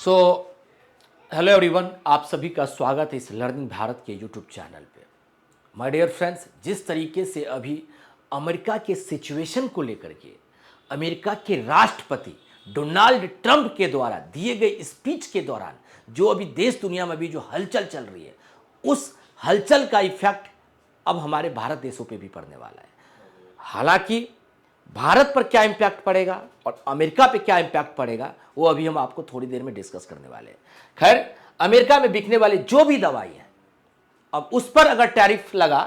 So hello everyone, आप सभी का स्वागत है इस लर्निंग भारत के यूट्यूब चैनल पे। माय डियर फ्रेंड्स, जिस तरीके से अभी अमेरिका के सिचुएशन को लेकर के अमेरिका के राष्ट्रपति डोनाल्ड ट्रंप के द्वारा दिए गए स्पीच के दौरान जो अभी देश दुनिया में भी जो हलचल चल रही है, उस हलचल का इफेक्ट अब हमारे भारत देशों पे भी पड़ने वाला है। हालांकि भारत पर क्या इम्पैक्ट पड़ेगा और अमेरिका पे क्या इम्पैक्ट पड़ेगा वो अभी हम आपको थोड़ी देर में डिस्कस करने वाले हैं। खैर, अमेरिका में बिकने वाले जो भी दवाई है, अब उस पर अगर टैरिफ लगा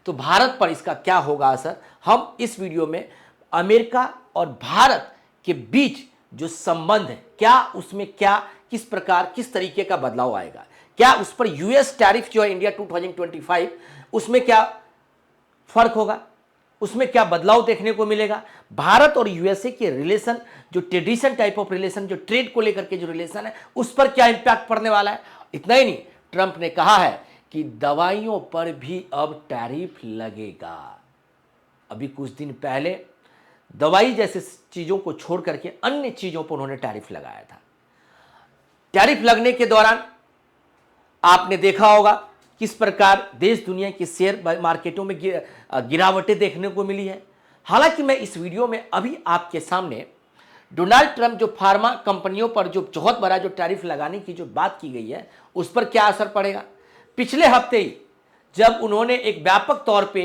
तो भारत पर इसका क्या होगा असर, हम इस वीडियो में अमेरिका और भारत के बीच जो संबंध है, क्या उसमें क्या किस प्रकार किस तरीके का बदलाव आएगा, क्या उस पर यूएस टैरिफ जो है इंडिया 2025 उसमें क्या फर्क होगा, उसमें क्या बदलाव देखने को मिलेगा, भारत और यूएसए के रिलेशन जो ट्रेडिशन टाइप ऑफ रिलेशन जो ट्रेड को लेकर के जो रिलेशन है उस पर क्या इंपैक्ट पड़ने वाला है। इतना ही नहीं, ट्रंप ने कहा है कि दवाइयों पर भी अब टैरिफ लगेगा। अभी कुछ दिन पहले दवाई जैसे चीजों को छोड़ करके अन्य चीजों पर उन्होंने टैरिफ लगाया था। टैरिफ लगने के दौरान आपने देखा होगा किस प्रकार देश दुनिया के शेयर मार्केटों में गिरावटें देखने को मिली है। हालांकि मैं इस वीडियो में अभी आपके सामने डोनाल्ड ट्रंप जो फार्मा कंपनियों पर जो बहुत बड़ा जो टैरिफ लगाने की जो बात की गई है उस पर क्या असर पड़ेगा। पिछले हफ्ते ही जब उन्होंने एक व्यापक तौर पे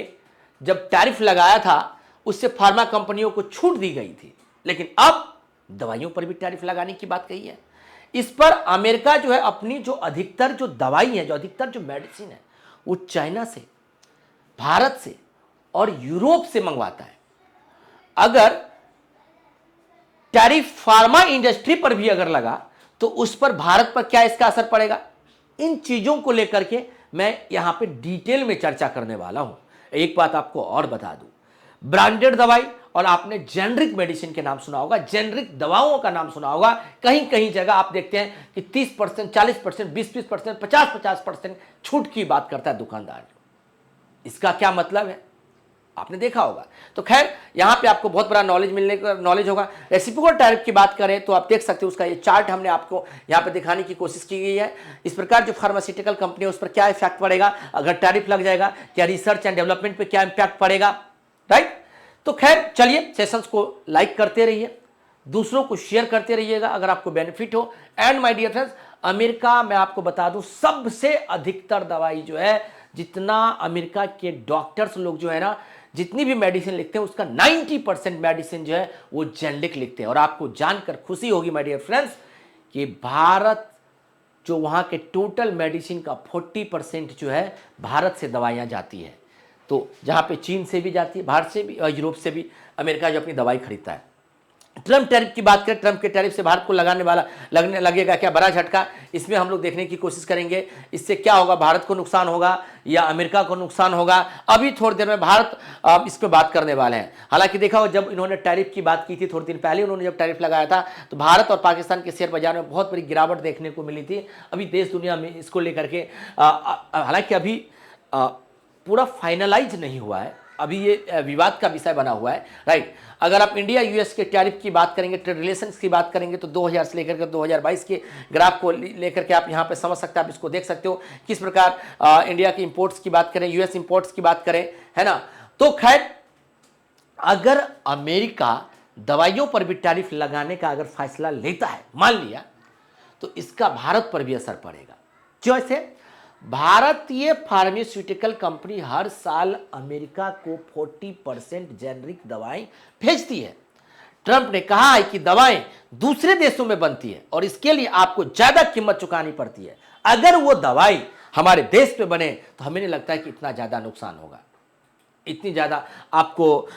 जब टैरिफ लगाया था उससे फार्मा कंपनियों को छूट दी गई थी, लेकिन अब दवाइयों पर भी टैरिफ लगाने की बात कही है। इस पर अमेरिका जो है अपनी जो अधिकतर जो दवाई है, जो अधिकतर जो मेडिसिन है वो चाइना से, भारत से और यूरोप से मंगवाता है। अगर टैरिफ फार्मा इंडस्ट्री पर भी अगर लगा तो उस पर भारत पर क्या इसका असर पड़ेगा, इन चीजों को लेकर के मैं यहां पे डिटेल में चर्चा करने वाला हूं। एक बात आपको और बता दूं, ब्रांडेड दवाई और आपने जेनरिक मेडिसिन के नाम सुना होगा, जेनरिक दवाओं का नाम सुना होगा। कहीं कहीं जगह आप देखते हैं कि 30%, 40%, 20%, 50% छूट की बात करता है दुकानदार। इसका क्या मतलब है आपने देखा होगा। तो खैर, यहां पे आपको बहुत बड़ा नॉलेज होगा। रेसिप्रोकल टैरिफ की बात करें तो आप देख सकते हो, उसका ये चार्ट हमने आपको यहां पे दिखाने की कोशिश की गई है। इस प्रकार जो फार्मास्यूटिकल कंपनी है उस पर क्या इफेक्ट पड़ेगा अगर टैरिफ लग जाएगा, क्या रिसर्च एंड डेवलपमेंट पे क्या इंपैक्ट पड़ेगा, राइट। तो खैर चलिए, सेशंस को लाइक करते रहिए, दूसरों को शेयर करते रहिएगा अगर आपको बेनिफिट हो। And my dear friends, America में आपको बता दूं सबसे अधिकतर दवाई जो है, जितना अमेरिका के डॉक्टर्स लोग जो है ना, जितनी भी मेडिसिन लिखते हैं उसका 90% मेडिसिन जो है वो जेनरिक लिखते हैं। और आपको जानकर खुशी होगी माय डियर फ्रेंड्स कि भारत जो वहां के टोटल मेडिसिन का 40% जो है भारत से दवाइयां जाती है। तो जहां पे चीन से भी जाती है, भारत से भी और यूरोप से भी अमेरिका जो अपनी दवाई खरीदता है। ट्रंप टैरिफ की बात करें, ट्रंप के टैरिफ से भारत को लगने लगेगा क्या बड़ा झटका, इसमें हम लोग देखने की कोशिश करेंगे। इससे क्या होगा, भारत को नुकसान होगा या अमेरिका को नुकसान होगा, अभी थोड़ी देर में भारत इस पर बात करने वाले हैं। हालांकि देखा हो, जब इन्होंने टैरिफ की बात की थी थोड़े दिन पहले, उन्होंने जब टैरिफ लगाया था तो भारत और पाकिस्तान के शेयर बाजार में बहुत बड़ी गिरावट देखने को मिली थी। अभी देश दुनिया में इसको लेकर के हालांकि अभी पूरा फाइनलाइज नहीं हुआ है, अभी ये विवाद का विषय बना हुआ है, राइट। अगर आप इंडिया यूएस के टैरिफ की बात करेंगे, ट्रेड रिलेशंस की बात करेंगे तो 2000 से लेकर के 2022 के ग्राफ को लेकर के आप यहाँ पे समझ सकते हैं, आप इसको देख सकते हो किस प्रकार इंडिया की इंपोर्ट्स की बात करें, यूएस इंपोर्ट्स की बात करें, है ना। तो खैर, अगर अमेरिका दवाइयों पर भी टैरिफ लगाने का अगर फैसला लेता है, मान लिया, तो इसका भारत पर भी असर पड़ेगा। जैसे भारतीय फार्मास्यूटिकल कंपनी हर साल अमेरिका को 40% जेनरिक दवाएं भेजती है। ट्रंप ने कहा है कि दवाएं दूसरे देशों में बनती है और इसके लिए आपको ज्यादा कीमत चुकानी पड़ती है। अगर वो दवाई हमारे देश पे बने तो हमें नहीं लगता है कि इतना ज्यादा नुकसान होगा, इतनी ज्यादा आपको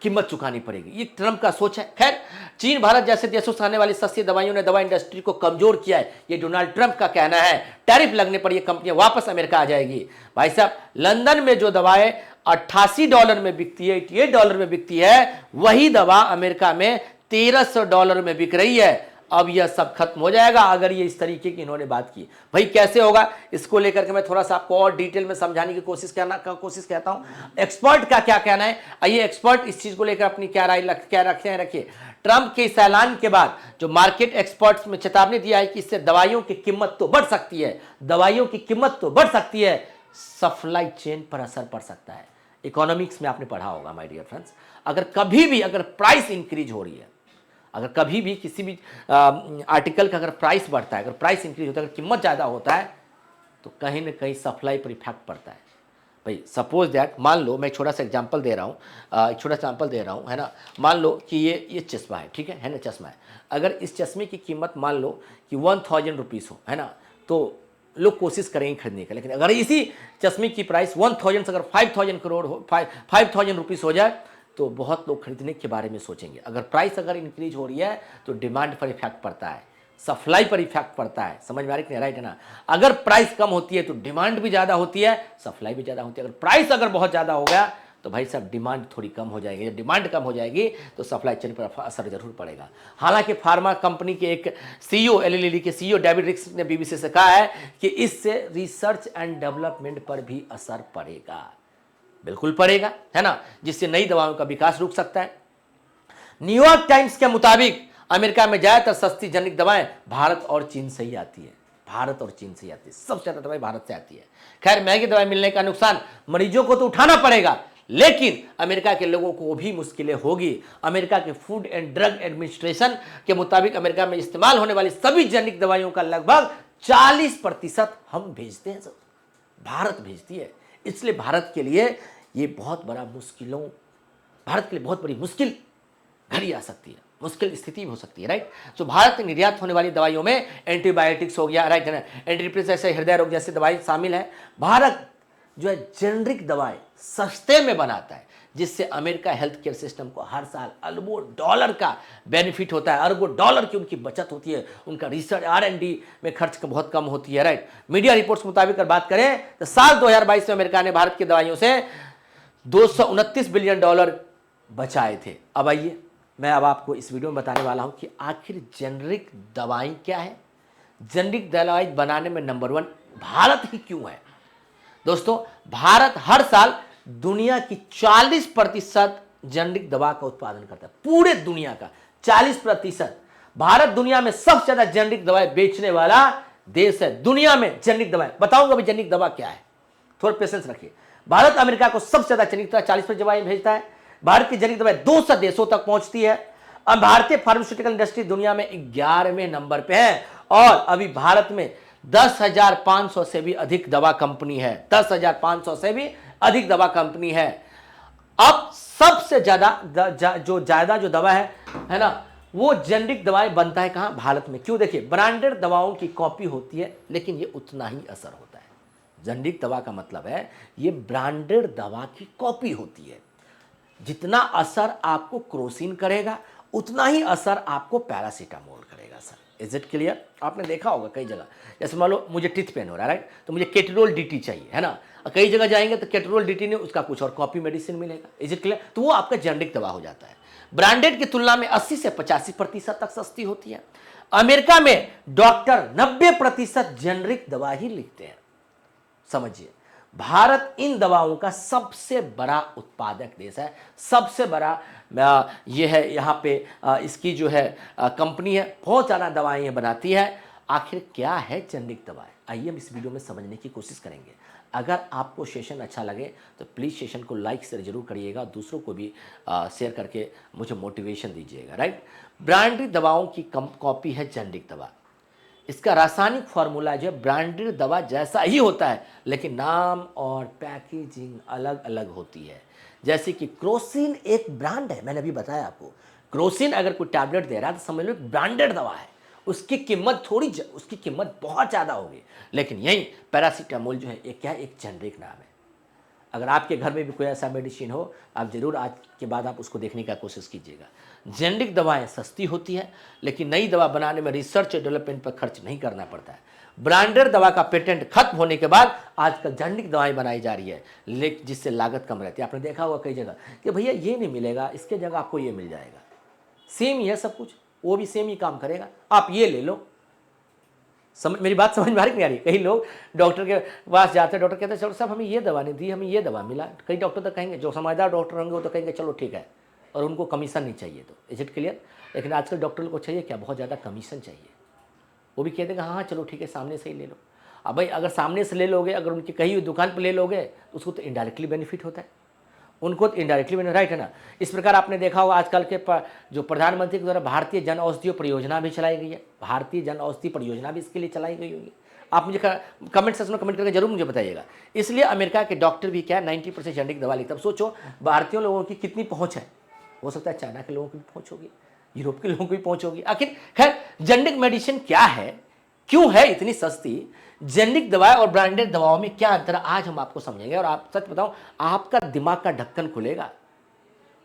कीमत चुकानी पड़ेगी। ये ट्रंप का सोच है। खैर, चीन भारत जैसे देशों से आने वाली सस्ती दवाइयों ने दवा इंडस्ट्री को कमजोर किया है, ये डोनाल्ड ट्रंप का कहना है। टैरिफ लगने पर ये कंपनियां वापस अमेरिका आ जाएगी। भाई साहब, लंदन में जो दवाएं $88 में बिकती है, $88 में बिकती है, वही दवा अमेरिका में $1300 में बिक रही है। अब यह सब खत्म हो जाएगा अगर ये इस तरीके की इन्होंने बात की। भाई कैसे होगा, इसको लेकर के मैं थोड़ा सा आपको और डिटेल में समझाने की कोशिश करता हूं। एक्सपर्ट का क्या कहना है, आइए एक्सपर्ट इस चीज को लेकर अपनी क्या राय क्या रखते हैं, रखिए। ट्रंप के इस ऐलान के बाद जो मार्केट एक्सपर्ट्स में चेतावनी दिया है कि इससे दवाइयों की कीमत तो बढ़ सकती है, दवाइयों की कीमत तो बढ़ सकती है, सप्लाई चेन पर असर पड़ सकता है। इकोनॉमिक्स में आपने पढ़ा होगा माय डियर फ्रेंड्स, अगर कभी भी अगर प्राइस इंक्रीज हो रही है, अगर कभी भी किसी भी आर्टिकल का अगर प्राइस बढ़ता है, अगर प्राइस इंक्रीज होता है, अगर कीमत ज़्यादा होता है, तो कहीं ना कहीं सप्लाई पर इफेक्ट पड़ता है। भाई सपोज दैट, मान लो मैं छोटा सा एग्जांपल दे रहा हूँ, एक छोटा सा एग्जांपल दे रहा हूँ, है ना। मान लो कि ये चश्मा है, ठीक है ना, चश्मा है। अगर इस चश्मे की कीमत मान लो कि 1000 रुपीज़ हो, है ना, तो लोग कोशिश करेंगे खरीदने का। लेकिन अगर इसी चश्मे की प्राइस 1000 से अगर 5000 करोड़ हो, 5000 रुपीज़ हो जाए, तो बहुत लोग खरीदने के बारे में सोचेंगे। अगर प्राइस अगर इंक्रीज हो रही है तो डिमांड पर इफेक्ट पड़ता है, सप्लाई पर इफेक्ट पड़ता है। समझ में आ रही है, राइट है ना। अगर प्राइस कम होती है तो डिमांड भी ज़्यादा होती है, सप्लाई भी ज़्यादा होती है। अगर प्राइस अगर बहुत ज़्यादा हो गया तो भाई साहब डिमांड थोड़ी कम हो जाएगी। जब डिमांड कम हो जाएगी तो सप्लाई चेन पर असर जरूर पड़ेगा। हालांकि फार्मा कंपनी के एक सीईओ, एली लिली के सीईओ डेविड रिक्स ने बीबीसी से कहा है कि इससे रिसर्च एंड डेवलपमेंट पर भी असर पड़ेगा, बिल्कुल पड़ेगा, है ना, जिससे नई दवाओं का विकास रुक सकता है। न्यूयॉर्क टाइम्स के मुताबिक अमेरिका में ज्यादातर सस्ती जेनरिक दवाएं भारत और चीन से ही आती है, भारत और चीन से ही आती है, सबसे ज्यादा दवाई भारत से आती है। खैर, महंगी दवाई मिलने का नुकसान मरीजों को तो उठाना पड़ेगा, लेकिन अमेरिका के लोगों को भी मुश्किलें होगी। अमेरिका के फूड एंड ड्रग एडमिनिस्ट्रेशन के मुताबिक अमेरिका में इस्तेमाल होने वाली सभी जेनरिक दवाइयों का लगभग 40% हम भेजते हैं, सब भारत भेजती है। इसलिए भारत के लिए ये बहुत बड़ा मुश्किलों, भारत के लिए बहुत बड़ी मुश्किल घड़ी आ सकती है, मुश्किल स्थिति हो सकती है, राइट। तो भारत में निर्यात होने वाली दवाइयों में एंटीबायोटिक्स हो गया, राइट है ना, एंटीडिप्रेसेंट जैसे हृदय रोग जैसे दवाई शामिल है। भारत जो है जेनरिक दवाएं सस्ते में बनाता है, जिससे अमेरिका हेल्थ केयर सिस्टम को हर साल अरबों डॉलर का बेनिफिट होता है, अरबों डॉलर की उनकी बचत होती है, उनका रिसर्च R&D में खर्च बहुत कम होती है, राइट। मीडिया रिपोर्ट्स के मुताबिक अगर बात करें तो साल 2022 में अमेरिका ने भारत की दवाइयों से $229 बिलियन बचाए थे। अब आइए मैं अब आपको इस वीडियो में बताने वाला हूं कि आखिर जेनरिक दवाएं क्या है, जेनरिक दवाई बनाने में नंबर 1 भारत ही क्यों है। दोस्तों, भारत हर साल दुनिया की 40% जेनरिक दवा का उत्पादन करता है, पूरे दुनिया का 40%। भारत दुनिया में सबसे ज्यादा जेनरिक दवाएं बेचने वाला देश है दुनिया में। जेनरिक दवाएं बताऊंगा भी जेनरिक दवा क्या है, थोड़ा पेशेंस रखिए। भारत अमेरिका को सबसे ज्यादा जेनरिक दवा 40% दवाएं भेजता है। भारत की जेनरिक दवाएं 200 देशों तक पहुंचती है। अब भारतीय फार्मास्यूटिकल इंडस्ट्री दुनिया में 11वें नंबर पे है और अभी भारत में 10,500 से भी अधिक दवा कंपनी है, 10,500 से भी अधिक दवा कंपनी है। अब सबसे ज्यादा जो दवा है ना, वो जेनरिक दवाएं बनता है कहां, भारत में। क्यों, देखिए ब्रांडेड दवाओं की कॉपी होती है लेकिन ये उतना ही असर होता है। जेनरिक दवा का मतलब है ये ब्रांडेड दवा की कॉपी होती है। जितना असर आपको क्रोसिन करेगा उतना ही असर आपको पैरासीटामोल करेगा। Sir is it clear. आपने देखा होगा कई जगह, जैसे मान लो मुझे टीथ पेन हो रहा है, राइट, तो मुझे केटरोल DT चाहिए, है ना। कई जगह जाएंगे तो केटरोल DT नहीं, उसका कुछ और कॉपी मेडिसिन मिलेगा। Is it clear. तो वो आपका जेनरिक दवा हो जाता है। ब्रांडेड की तुलना में 80 से 85% तक सस्ती होती है। अमेरिका में डॉक्टर 90% जेनरिक दवा ही लिखते हैं। समझिए, भारत इन दवाओं का सबसे बड़ा उत्पादक देश है, सबसे बड़ा ये है। यहाँ पे इसकी जो है कंपनी है, बहुत ज़्यादा दवाएं ये बनाती है। आखिर क्या है जेनरिक दवाएं, आइए हम इस वीडियो में समझने की कोशिश करेंगे। अगर आपको सेशन अच्छा लगे तो प्लीज़ सेशन को लाइक से जरूर करिएगा, दूसरों को भी शेयर करके मुझे मोटिवेशन दीजिएगा, राइट। ब्रांडेड दवाओं की कॉपी है जेनरिक दवा। इसका रासायनिक फॉर्मूला जो है ब्रांडेड दवा जैसा ही होता है, लेकिन नाम और पैकेजिंग अलग अलग होती है। जैसे कि क्रोसिन एक ब्रांड है, मैंने अभी बताया आपको। क्रोसिन अगर कोई टैबलेट दे रहा है तो समझ लो ब्रांडेड दवा है, उसकी कीमत बहुत ज़्यादा होगी। लेकिन यही पैरासीटामोल जो है एक क्या है, एक जेनरिक नाम है। अगर आपके घर में भी कोई ऐसा मेडिसिन हो, आप जरूर आज के बाद आप उसको देखने का कोशिश कीजिएगा। जेनरिक दवाएं सस्ती होती है, लेकिन नई दवा बनाने में रिसर्च और डेवलपमेंट पर खर्च नहीं करना पड़ता है। ब्रांडेड दवा का पेटेंट खत्म होने के बाद आजकल जेनरिक दवाएं बनाई जा रही है, लेकिन जिससे लागत कम रहती है। आपने देखा होगा कई जगह कि भैया ये नहीं मिलेगा, इसके जगह आपको ये मिल जाएगा। सेम ही है सब कुछ, वो भी सेम ही काम करेगा। आप ये ले लो, मेरी बात समझ में आ रही नहीं आ रही? कई लोग डॉक्टर के पास जाते हैं, डॉक्टर कहते हैं चलो साहब हमें ये दवा नहीं दी, हमें ये दवा मिला। कई डॉक्टर तो कहेंगे, जो समझदार डॉक्टर होंगे वो तो कहेंगे चलो ठीक है, और उनको कमीशन नहीं चाहिए। तो इज इट क्लियर? लेकिन आजकल डॉक्टर को चाहिए क्या? बहुत ज़्यादा कमीशन चाहिए। वो भी कह देंगे हाँ हाँ चलो ठीक है, सामने से ही ले लो। अब भाई अगर सामने से ले लोगे, अगर उनकी कहीं हुई दुकान पर ले लोगे तो उसको तो इनडायरेक्टली बेनिफिट होता है, उनको तो इनडायरेक्टली बेनिफिट, राइट है ना? इस प्रकार आपने देखा होगा आजकल के जो प्रधानमंत्री के द्वारा भारतीय जन औषधि परियोजना भी चलाई गई है। भारतीय जन औषधि परियोजना भी इसके लिए चलाई गई होगी। आप मुझे कमेंट सेक्शन में कमेंट करके जरूर मुझे बताइएगा। इसलिए अमेरिका के डॉक्टर भी क्या 90% जेनेरिक दवा लेते हैं। अब सोचो भारतीय लोगों की कितनी पहुँच है, हो सकता है चाइना के लोगों की भी पहुँच होगी, यूरोप के लोगों की भी पहुँच होगी। आखिर खैर जेनेरिक मेडिसिन क्या है, क्यों है इतनी सस्ती, जेनेरिक दवाएं और ब्रांडेड दवाओं में क्या अंतर है, आज हम आपको समझेंगे। और आप सच बताऊं, आपका दिमाग का ढक्कन खुलेगा।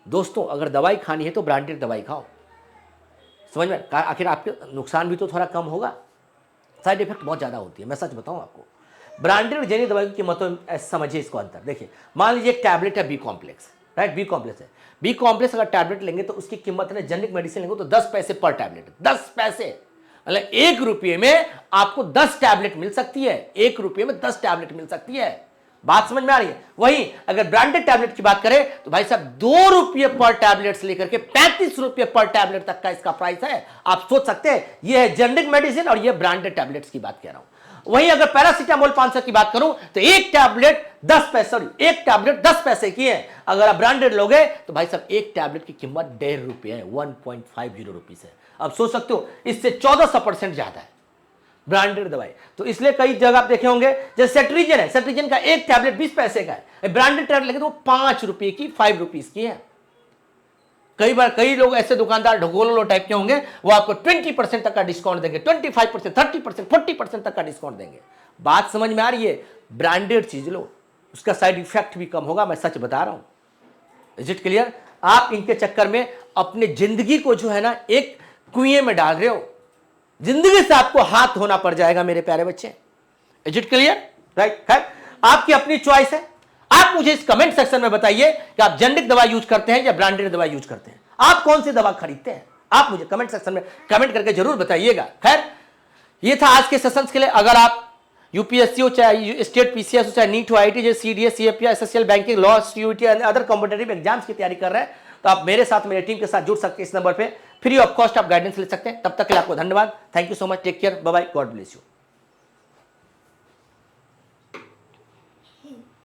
दोस्तों अगर दवाई खानी है तो ब्रांडेड दवाई खाओ, समझ में? आखिर आपके नुकसान भी तो थोड़ा कम होगा, साइड इफेक्ट बहुत ज़्यादा होती है। मैं सच बताऊं आपको, ब्रांडेड और जेनेरिक दवाई की कीमतों में समझिए इसको अंतर। देखिए मान लीजिए एक टैबलेट है B complex, right? B complex है, बी कॉम्प्लेक्स अगर टैबलेट लेंगे तो उसकी कीमत है, जेनेरिक मेडिसिन लेंगे तो 10 पैसे पर टैबलेट, 10 पैसे, मतलब 1 रुपये में आपको 10 टैबलेट मिल सकती है। 1 रुपये में 10 टैबलेट मिल सकती है। बात समझ में आ रही है? वहीं अगर ब्रांडेड टैबलेट की बात करें तो भाई साहब 2 रुपये पर टैबलेट से लेकर के 35 रुपये पर टैबलेट तक का इसका प्राइस है। आप सोच सकते हैं, यह है जेनेरिक मेडिसिन और यह ब्रांडेड टैबलेट्स की बात कह रहा हूं। वहीं अगर पैरासीटामोल 500 की बात करूं तो एक टैबलेट 10 पैसे की है। अगर आप ब्रांडेड लोगे तो भाई साहब एक टैबलेट की कीमत 1.5 रुपये है, 1.50 रुपीज है। अब सोच सकते हो इससे 1400% ज्यादा है ब्रांडेड दवाई। तो इसलिए कई जगह आप देखे होंगे, जैसे सेट्रिजन है, सेट्रिजन का एक टैबलेट 20 पैसे का है, ब्रांडेड टैबलेट लेके तो 5 रुपए की, 5 रुपीज की है। कई बार कई लोग ऐसे दुकानदार ढगोलो टाइप के होंगे, वो आपको 20% तक का डिस्काउंट देंगे, 25%, 30%, 40% तक का डिस्काउंट देंगे। बात समझ में आ रही है? ब्रांडेड चीज लो, उसका साइड इफेक्ट भी कम होगा, मैं सच बता रहा हूं। Is it clear? आप इनके चक्कर में अपने जिंदगी को जो है ना एक कुएं में डाल रहे हो, जिंदगी से आपको हाथ धोना पड़ जाएगा मेरे प्यारे बच्चे। Is it clear? राइट? खैर आपकी अपनी चॉइस है। आप मुझे इस कमेंट सेक्शन में बताइए कि आप जेनेरिक दवा यूज करते हैं या ब्रांडेड दवा यूज करते हैं, आप कौन सी दवा खरीदते हैं, आप मुझे कमेंट सेक्शन में कमेंट करके जरूर बताइएगा। खैर ये था आज के सेशंस के लिए। अगर आप यूपीएससी हो, चाहे स्टेट पीसीएस हो, चाहे नीट हो, आईटी, जैसे CDS, CFPI, SSCL, banking, law, UT, other competitive exams की तैयारी कर रहे हैं, तो आप मेरे साथ, मेरे टीम के साथ जुड़ सकते हैं। इस नंबर पे फ्री ऑफ कॉस्ट आप गाइडेंस ले सकते हैं। तब तक के लिए आपको धन्यवाद। Thank you so much. Take care, bye bye, God bless you.